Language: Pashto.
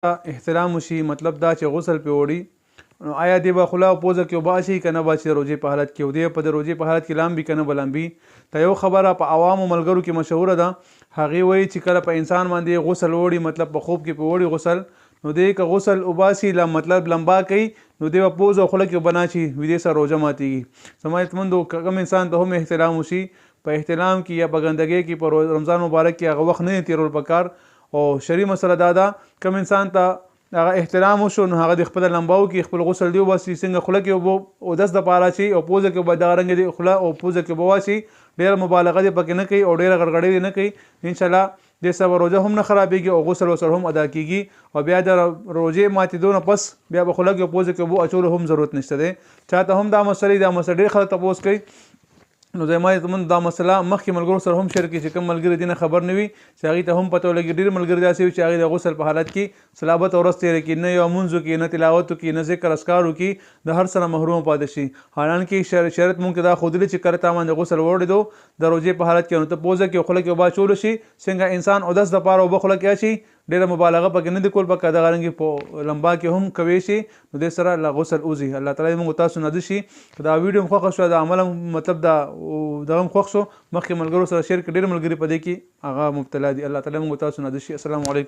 احترام وشي مطلب دا چې غسل پې وړي نو آیا دی به خوله او پوزه کې اوبه اچوي که نه به چې د روژې په حالت کې او دی په د روژې په حالت کې لامبي که نه به لامبي. ته یو خبره په عوامو ملګرو کې مشهوره ده، هغې وایي چې کله په انسان باندې غسل وړي مطلب په خوب کې پې وړي غسل، نو دی که غسل وباسي مطلب لمبا کوي نو دی به پوزه او خوله کې اوبه نه اچوي ویدې سره روژه ماتېږي. زما عزتمندو کوم انسان ته هم احترام وشي، په احترام کې یا په ګندګۍ کې په رمضان مبارک کې هغه وخت نه دی تېرول پکار. او شرعي مسله دا ده کوم انسان ته هغه احترام وشو نو هغه د خپله لمبا وکړي، خپل غسل دی وباسي، څنګه خوله کې اوبه اودس دپاره اچوي او پوزه کې به دغه رنګه دی خوله او پوزه کې اوبه واچوي، ډېره مبالغه دې پکې نه کوي او ډېره غړغړې دې نه کوي. انشاءالله دې سره به روژه هم نه خرابېږي او غسل ورسره هم ادا کېږي او بیا د روژې ماتېدو نه پس بیا به خوله کې او پوزه کې اوبه اچولو هم ضرورت نشته دی. چاته هم دا مسله ډېر خلک تپوس کوي، نو زما زموږ دا مسله مخکې ملګرو سره هم شیر کړي چې کوم ملګري دې نه خبر نه وي چې هغوی ته هم پته ولګي. ډېر ملګري داسې وي چې هغوی د غسل په حالت کې صلابت ورځ تېره کړي، نه یو لمونځ وکړي، نه تلاوت وکړي، نه ذکر اذکار وکړي، د هر سره محروم پاتې شي. حالانکې شریعت مونږ ته دا ښودلي چې کله تا باندې غسل وړېدو د روژې په حالت کې نو ته پوزه کې او خوله کې اوبه اچولو شي، څنګه انسان اودس دپاره اوبه خوله کې اچوي، ډېره مبالغه پکې نه دي کول پکار، دغه رنګې په لمبا کې هم کوی شي نو دې سره له غسل وځي. الله تعالی دې موږ تاسو نازل شي. که دا ویډیو هم خوښه شوه، دا عمل هم مطلب دغه هم خوښ شو، مخکې ملګرو سره شیر کړي، ډېر ملګري په دې کې هغه مبتلا دي. الله تعالی موږ تاسو نازل شي. السلام علیکم.